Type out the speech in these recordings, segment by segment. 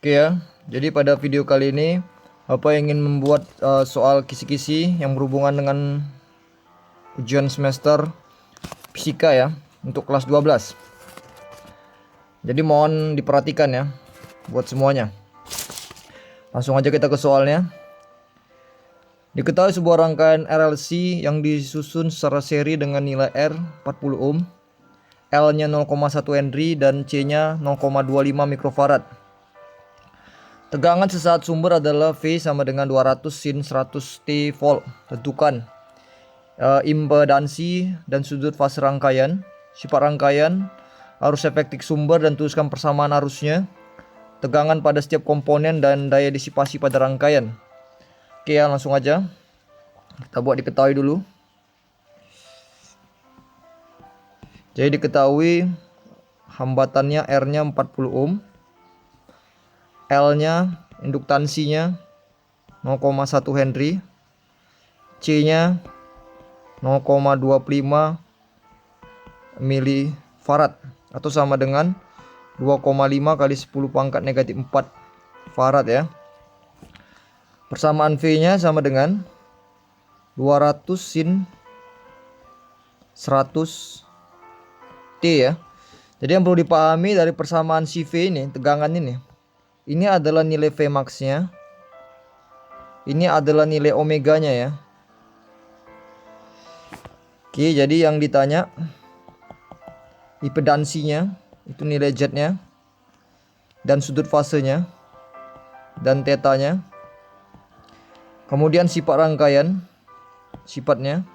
Oke ya, jadi pada video kali ini Bapak ingin membuat soal kisi-kisi yang berhubungan dengan ujian semester fisika ya untuk kelas 12. Jadi mohon diperhatikan ya buat semuanya. Langsung aja kita ke soalnya. Diketahui sebuah rangkaian RLC yang disusun secara seri dengan nilai R 40 ohm, L-nya 0,1 Henry dan C-nya 0,25 mikrofarad. Tegangan sesaat sumber adalah V sama dengan 200 sin 100 T volt. Tentukan impedansi dan sudut fase rangkaian, sifat rangkaian, arus efektif sumber dan tuliskan persamaan arusnya, tegangan pada setiap komponen dan daya disipasi pada rangkaian. Oke ya, langsung aja kita buat diketahui dulu. Jadi diketahui hambatannya R-nya 40 ohm, L-nya induktansinya 0,1 Henry, C-nya 0,25 milifarad atau sama dengan 2,5 kali 10 pangkat negatif 4 farad ya. Persamaan V-nya sama dengan 200 sin 100 T ya. Jadi yang perlu dipahami dari persamaan si V ini, tegangan ini adalah nilai V max-nya. Ini adalah nilai omeganya ya. Oke, jadi yang ditanya impedansinya, itu nilai Z-nya, dan sudut fasenya, dan tetanya. Kemudian sifat rangkaian, sifatnya.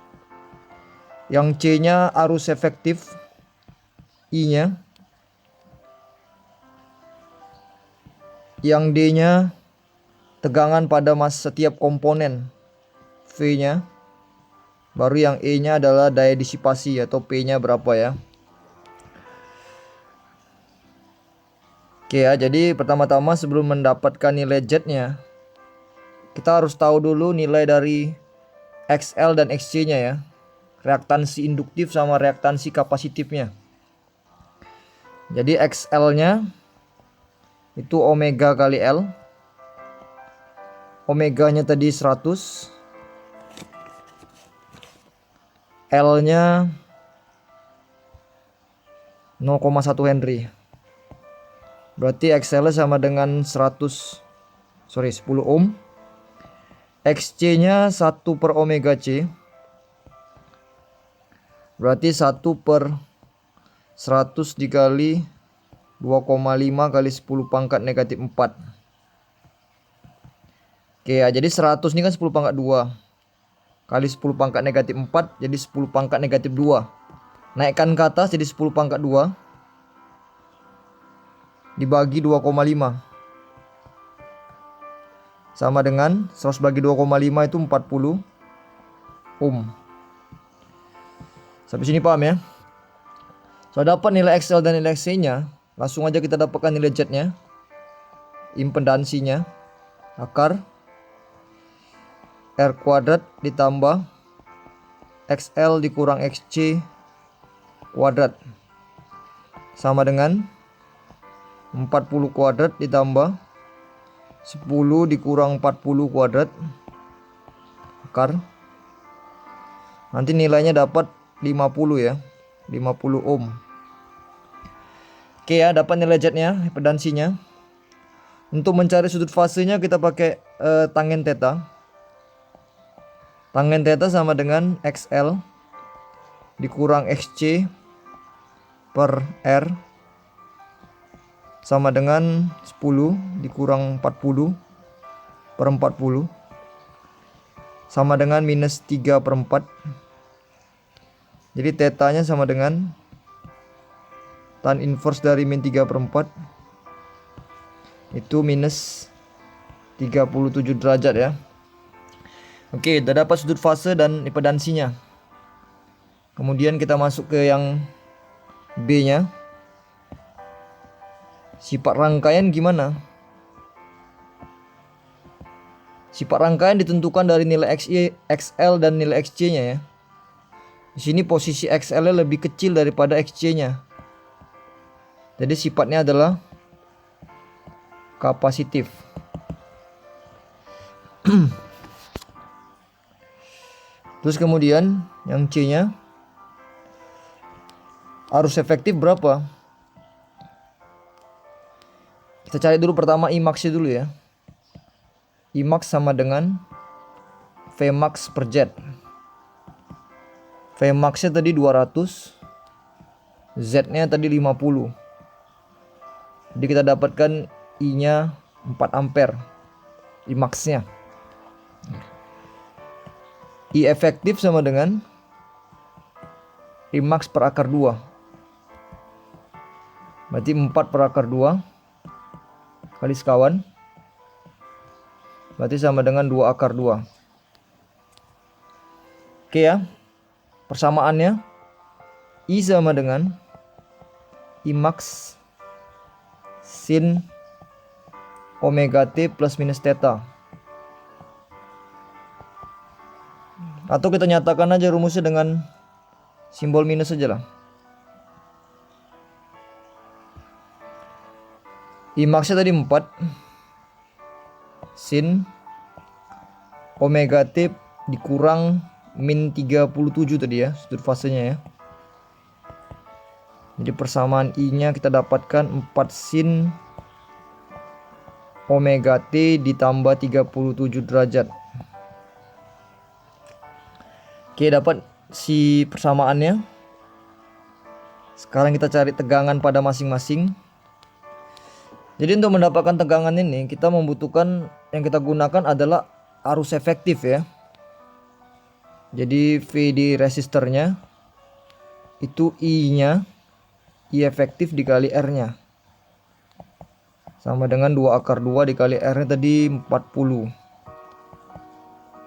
Yang C-nya arus efektif, I-nya. Yang D-nya tegangan pada setiap komponen, V-nya. Baru yang E-nya adalah daya disipasi atau P-nya berapa ya. Oke ya, jadi pertama-tama sebelum mendapatkan nilai Z-nya, kita harus tahu dulu nilai dari XL dan XC-nya ya. Reaktansi induktif sama reaktansi kapasitifnya. Jadi XL-nya itu omega kali L. Omeganya tadi 100. L-nya 0,1 Henry. Berarti XL sama dengan 10 ohm. XC-nya 1 per omega C. Berarti 1 per 100 dikali 2,5 kali 10 pangkat negatif 4. Oke ya, jadi 100 ini kan 10 pangkat 2. Kali 10 pangkat negatif 4 jadi 10 pangkat negatif 2. Naikkan ke atas jadi 10 pangkat 2. Dibagi 2,5. Sama dengan 100 bagi 2,5 itu 40 ohm. Sampai sini paham ya? So dapat nilai XL dan nilai XC-nya, langsung aja kita dapatkan nilai Z-nya. Impedansinya akar R kuadrat ditambah XL dikurang XC kuadrat sama dengan 40 kuadrat ditambah 10 dikurang 40 kuadrat akar. Nanti nilainya dapat 50 ya, 50 ohm. Oke ya, dapat nilai Z-nya, impedansinya. Untuk mencari sudut fasenya kita pakai tangen theta. Tangen theta sama dengan XL dikurang XC per R sama dengan 10 dikurang 40 per 40 sama dengan minus 3 per 4. Jadi tetanya sama dengan tan inverse dari min 3 per 4 itu minus 37 derajat ya. Oke, sudah dapat sudut fase dan impedansinya. Kemudian kita masuk ke yang B-nya. Sifat rangkaian gimana? Sifat rangkaian ditentukan dari nilai XL dan nilai XC-nya ya. Di sini posisi XL-nya lebih kecil daripada XC-nya. Jadi sifatnya adalah kapasitif. Terus kemudian yang C-nya, arus efektif berapa? Kita cari dulu pertama Imax-nya dulu ya. Imax sama dengan Vmax per jet. Vmax-nya tadi 200, Z-nya tadi 50. Jadi kita dapatkan I-nya 4 ampere. Imax-nya. I efektif sama dengan Imax per akar 2. Berarti 4 per akar 2 kali sekawan. Berarti sama dengan 2 akar 2. Oke ya. Persamaannya I sama dengan Imax sin omega T plus minus theta. Atau kita nyatakan aja rumusnya dengan simbol minus saja lah. Imax-nya tadi 4 sin omega T dikurang min 37 tadi ya, sudut fasenya ya. Jadi persamaan I-nya kita dapatkan 4 sin omega T ditambah 37 derajat. Oke, dapat si persamaannya. Sekarang kita cari tegangan pada masing-masing. Jadi untuk mendapatkan tegangan ini kita membutuhkan, yang kita gunakan adalah arus efektif ya. Jadi V di resistornya itu I-nya, I efektif dikali R-nya. Sama dengan 2 akar 2 dikali R-nya tadi 40.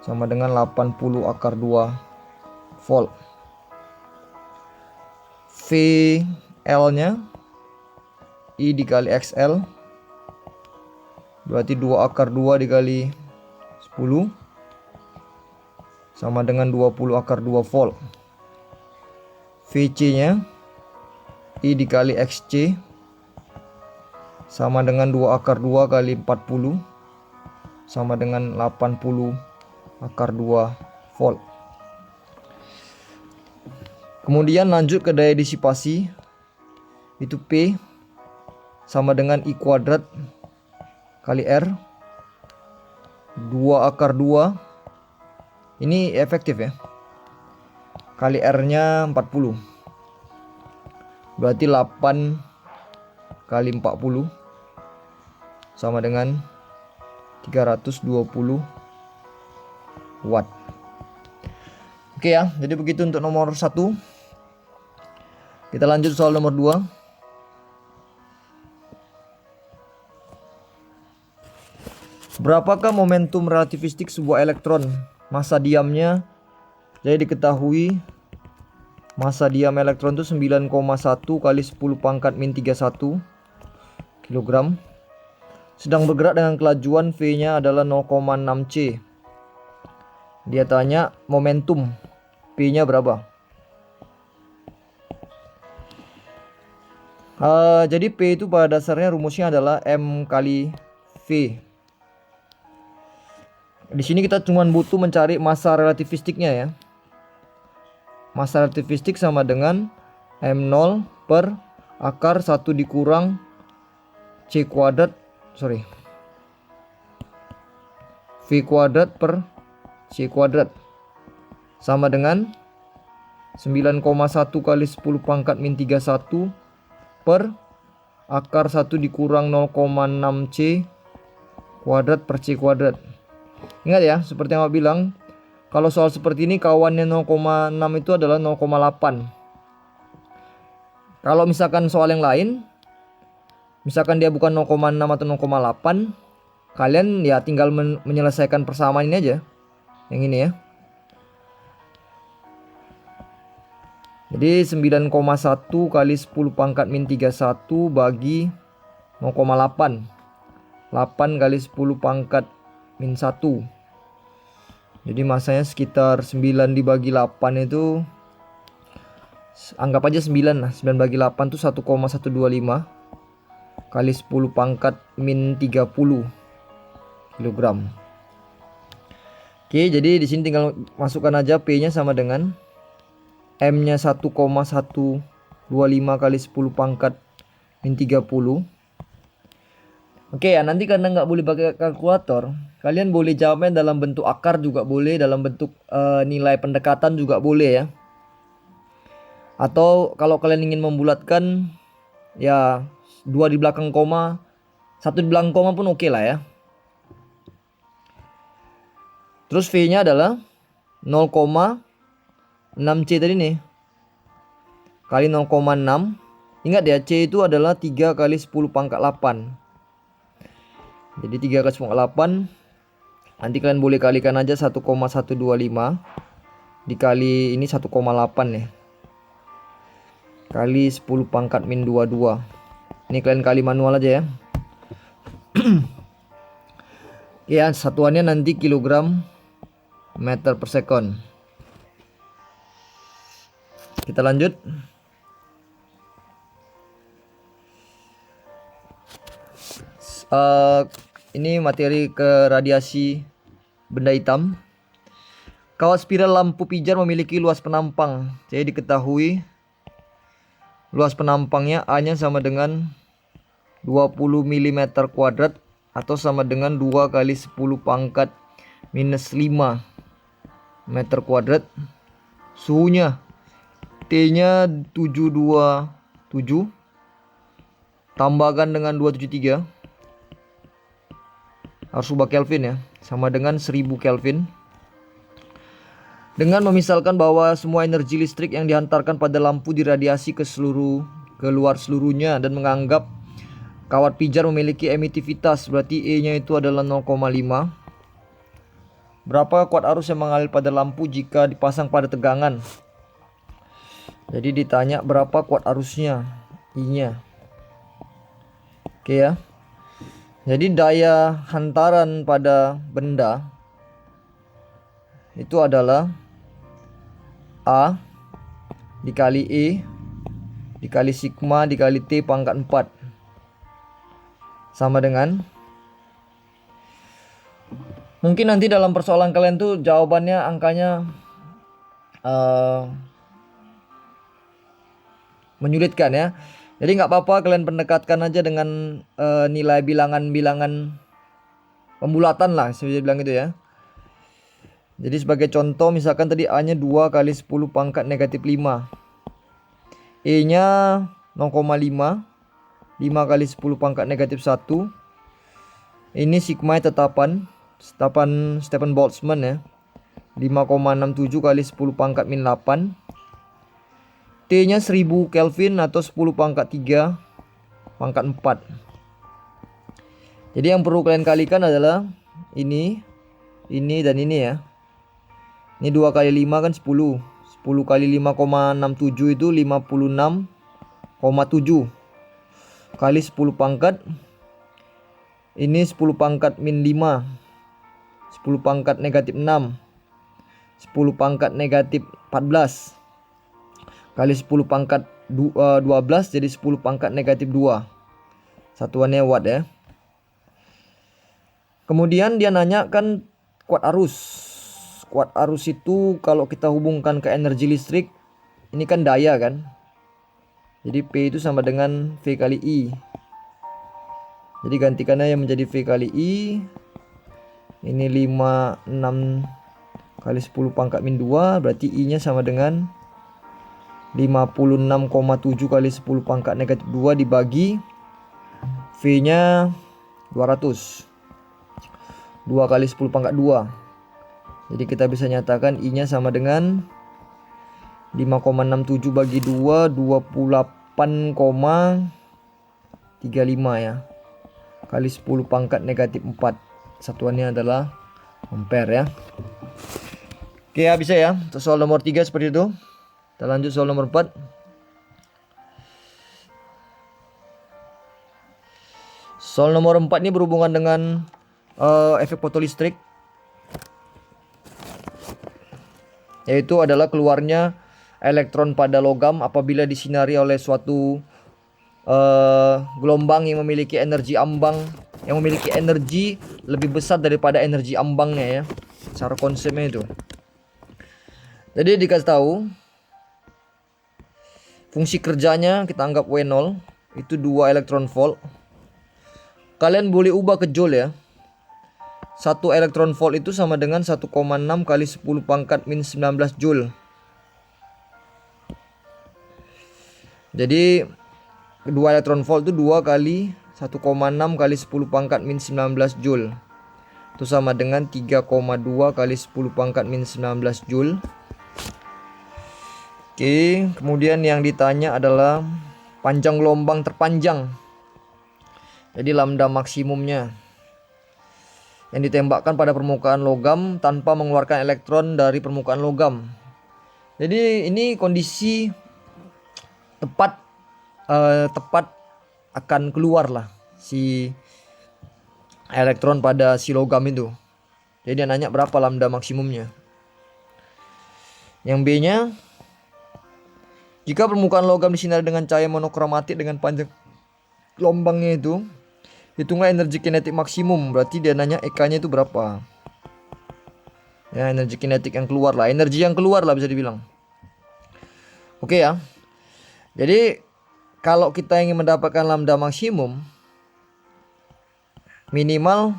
Sama dengan 80 akar 2 volt. VL-nya I dikali XL. Berarti 2 akar 2 dikali 10 sama dengan 20 akar 2 volt. VC-nya I dikali XC sama dengan 2 akar 2 kali 40 sama dengan 80 akar 2 volt. Kemudian lanjut ke daya disipasi, itu P sama dengan I kuadrat kali R 2 akar 2, ini efektif ya, kali R nya 40, berarti 8 kali 40 sama dengan 320 watt. Oke ya, jadi begitu untuk nomor 1. Kita lanjut soal nomor 2. Berapakah momentum relativistik sebuah elektron? Masa diamnya, jadi diketahui masa diam elektron itu 9,1 kali 10 pangkat min 31 kg. Sedang bergerak dengan kelajuan V-nya adalah 0,6 C. Dia tanya momentum P-nya berapa? Jadi P itu pada dasarnya rumusnya adalah M kali V. Di sini kita cuma butuh mencari massa relativistiknya ya. Massa relativistik sama dengan M0 per akar 1 dikurang C kuadrat, V kuadrat per C kuadrat sama dengan 9,1 kali 10 pangkat min 31 per akar 1 dikurang 0,6 C kuadrat per C kuadrat. Ingat ya, seperti yang aku bilang, kalau soal seperti ini kawannya 0,6 itu adalah 0,8. Kalau misalkan soal yang lain, misalkan dia bukan 0,6 atau 0,8, kalian ya tinggal menyelesaikan persamaan ini aja. Yang ini ya. Jadi 9,1 kali 10 pangkat min 31 bagi 0,8. 8 kali 10 pangkat min 1. Jadi masanya sekitar 9 dibagi 8 itu, anggap aja 9 lah. 9 bagi 8 itu 1,125. kali 10 pangkat min 30 kilogram. Oke, jadi di sini tinggal masukkan aja P-nya sama dengan M-nya 1,125 kali 10 pangkat min 30. Oke ya, nanti karena nggak boleh pakai kalkulator, kalian boleh jawabnya dalam bentuk akar juga boleh, dalam bentuk nilai pendekatan juga boleh ya. Atau kalau kalian ingin membulatkan, ya 2 di belakang koma, 1 di belakang koma pun oke lah ya. Terus V-nya adalah 0,6C tadi nih, kali 0,6. Ingat ya, C itu adalah 3 kali 10 pangkat 8. Jadi 3 kali 10 pangkat 8. Nanti kalian boleh kalikan aja 1,125 dikali ini 1,8 ya, kali 10 pangkat min 22. Ini kalian kali manual aja ya. Ya, satuannya nanti kilogram meter per second. Kita lanjut. Ini materi ke radiasi benda hitam. Kawat spiral lampu pijar memiliki luas penampang. Jadi diketahui luas penampangnya A-nya sama dengan 20 mm kuadrat atau sama dengan 2 kali 10 pangkat minus 5 meter kuadrat. Suhunya T-nya 727 tambahkan dengan 273, harus ubah Kelvin ya, sama dengan 1000 Kelvin. Dengan memisalkan bahwa semua energi listrik yang dihantarkan pada lampu diradiasi ke luar seluruhnya dan menganggap kawat pijar memiliki emitivitas, berarti E-nya itu adalah 0,5. Berapa kuat arus yang mengalir pada lampu jika dipasang pada tegangan? Jadi ditanya berapa kuat arusnya, I-nya. Oke ya. Jadi daya hantaran pada benda itu adalah A dikali E dikali sigma dikali T pangkat 4 sama dengan, mungkin nanti dalam persoalan kalian tuh jawabannya angkanya menyulitkan ya. Jadi nggak apa-apa kalian pendekatkan aja dengan nilai bilangan-bilangan pembulatan lah, saya bilang gitu ya. Jadi sebagai contoh misalkan tadi A-nya 2 kali 10 pangkat negatif 5. E-nya 0,5. 5 kali 10 pangkat negatif 1. Ini sigma tetapan Stephen Boltzmann ya. 5,67 kali 10 pangkat min 8. T-nya 1000 Kelvin atau 10 pangkat 3 pangkat 4. Jadi yang perlu kalian kalikan adalah ini dan ini ya. Ini 2 kali 5 kan 10. 10 kali 5,67 itu 56,7 kali 10 pangkat. Ini 10 pangkat min 5. 10 pangkat negatif 6. 10 pangkat negatif 14 kali 10 pangkat 12 jadi 10 pangkat negatif 2. Satuannya watt ya. Kemudian dia nanya kan kuat arus. Kuat arus itu kalau kita hubungkan ke energi listrik, ini kan daya kan. Jadi P itu sama dengan V kali I. Jadi gantikannya yang menjadi V kali I. Ini 56 kali 10 pangkat min 2, berarti I-nya sama dengan 56,7 kali 10 pangkat negatif 2 dibagi V-nya 200. 2 kali 10 pangkat 2. Jadi kita bisa nyatakan I-nya sama dengan 5,67 bagi 2, 28,35 ya. Kali 10 pangkat negatif 4. Satuannya adalah ampere ya. Oke ya, bisa ya. Untuk soal nomor 3 seperti itu. Kita lanjut soal nomor 4. Soal nomor 4 ini berhubungan dengan efek fotolistrik. Yaitu adalah keluarnya elektron pada logam apabila disinari oleh suatu gelombang yang memiliki energi ambang, yang memiliki energi lebih besar daripada energi ambangnya ya. Cara konsepnya itu. Jadi dikasih tahu fungsi kerjanya, kita anggap W0 itu 2 elektron volt. Kalian boleh ubah ke joule ya. 1 elektron volt itu sama dengan 1,6 kali 10 pangkat min 19 joule. Jadi 2 elektron volt itu 2 kali 1,6 kali 10 pangkat min 19 joule. Itu sama dengan 3,2 kali 10 pangkat min 19 joule. Oke, kemudian yang ditanya adalah panjang gelombang terpanjang. Jadi lambda maksimumnya yang ditembakkan pada permukaan logam tanpa mengeluarkan elektron dari permukaan logam. Jadi ini kondisi tepat akan keluar lah si elektron pada si logam itu. Jadi dia nanya berapa lambda maksimumnya. Yang B-nya, jika permukaan logam disinari dengan cahaya monokromatik dengan panjang gelombangnya itu, hitunglah energi kinetik maksimum. Berarti dia nanya EK-nya itu berapa. Ya, energi kinetik yang keluar lah, energi yang keluar lah bisa dibilang. Oke ya. Jadi kalau kita ingin mendapatkan lambda maksimum, minimal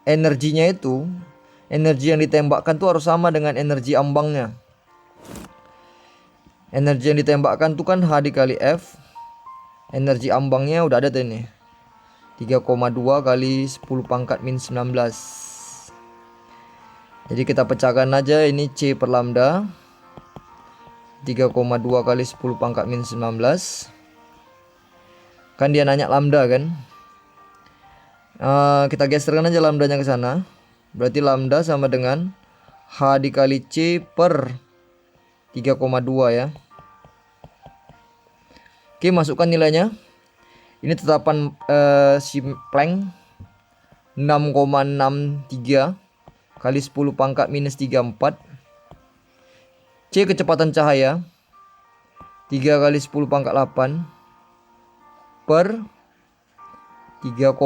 energinya itu, energi yang ditembakkan tuh harus sama dengan energi ambangnya. Energi yang ditembakkan tuh kan H dikali F. Energi ambangnya udah ada tuh ini, 3,2 kali 10 pangkat min 19. Jadi kita pecahkan aja, ini C per lambda 3,2 kali 10 pangkat min 19. Kan dia nanya lambda kan. Kita geserkan aja lambdanya ke sana. Berarti lambda sama dengan H dikali C per 3,2 ya. Oke, masukkan nilainya. Ini tetapan si Planck 6,63 kali 10 pangkat minus 34. C kecepatan cahaya 3 kali 10 pangkat 8 per 3,2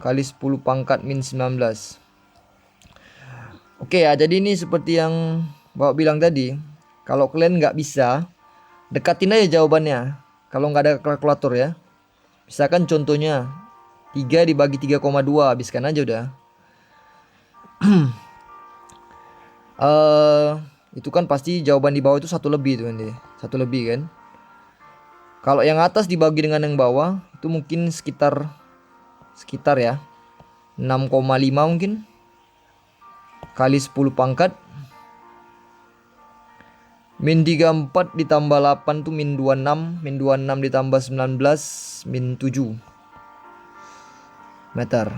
kali 10 pangkat min 19. Oke ya, jadi ini seperti yang Bapak bilang tadi. Kalau kalian nggak bisa, dekatin aja jawabannya. Kalau nggak ada kalkulator ya. Misalkan contohnya 3 dibagi 3,2, habiskan aja udah. Itu kan pasti jawaban di bawah itu 1 lebih tuh nanti. 1 lebih kan. Kalau yang atas dibagi dengan yang bawah itu mungkin sekitar ya 6,5 mungkin kali 10 pangkat min 34 ditambah 8 tuh min 26, min 26 ditambah 19 min 7 meter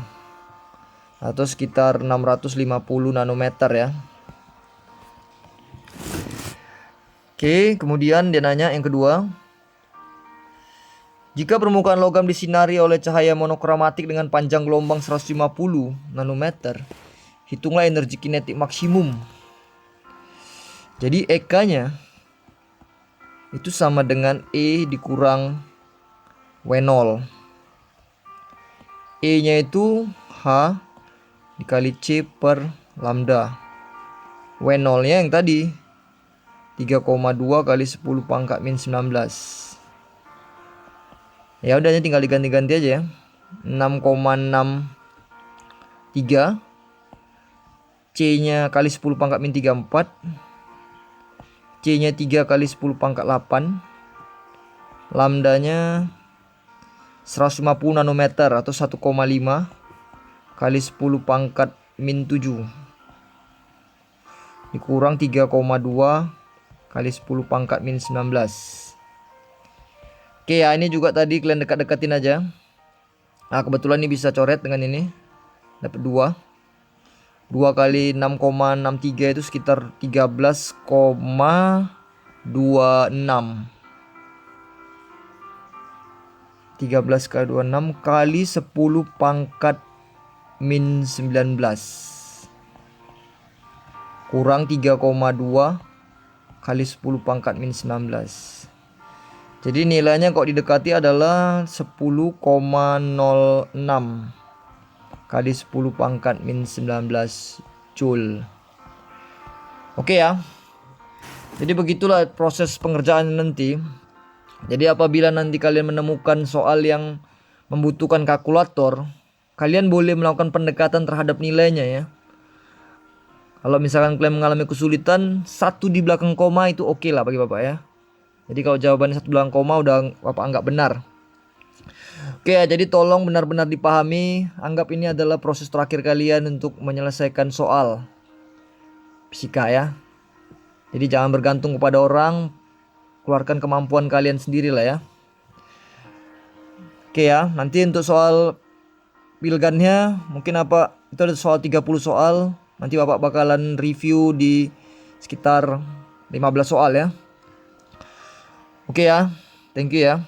atau sekitar 650 nanometer ya. Oke, kemudian dia nanya yang kedua, jika permukaan logam disinari oleh cahaya monokromatik dengan panjang gelombang 150 nanometer, hitunglah energi kinetik maksimum. Jadi EK-nya itu sama dengan E dikurang W0. E-nya itu H dikali C per lambda. W0-nya yang tadi 3,2 kali 10 pangkat min 19. Ya udah, tinggal diganti-ganti aja ya. 6,63 C-nya kali 10 pangkat min 34. C-nya 3 kali 10 pangkat 8. Lambdanya 150 nanometer atau 1,5 kali 10 pangkat min 7 dikurang 3,2 kali 10 pangkat min 19. Oke ya, ini juga tadi kalian dekat-dekatin aja. Nah, kebetulan ini bisa coret dengan ini. Dapat 2. 2 kali 6,63 itu sekitar 13,26. 13 kali 26 kali 10 pangkat min 19 kurang 3,2 kali 10 pangkat min 19. Jadi nilainya kok didekati adalah 10,06 kali 10 pangkat min 19 Joule. Oke ya. Jadi begitulah proses pengerjaan nanti. Jadi apabila nanti kalian menemukan soal yang membutuhkan kalkulator, kalian boleh melakukan pendekatan terhadap nilainya ya. Kalau misalkan kalian mengalami kesulitan, 1 di belakang koma itu oke lah bagi Bapak ya. Jadi kalau jawabannya 1 belakang koma udah Bapak anggap benar. Oke ya, jadi tolong benar-benar dipahami. Anggap ini adalah proses terakhir kalian untuk menyelesaikan soal fisika ya. Jadi jangan bergantung kepada orang, keluarkan kemampuan kalian sendiri lah ya. Oke ya, nanti untuk soal pilgannya mungkin apa itu ada soal 30 soal. Nanti Bapak bakalan review di sekitar 15 soal ya. Oke ya, thank you ya.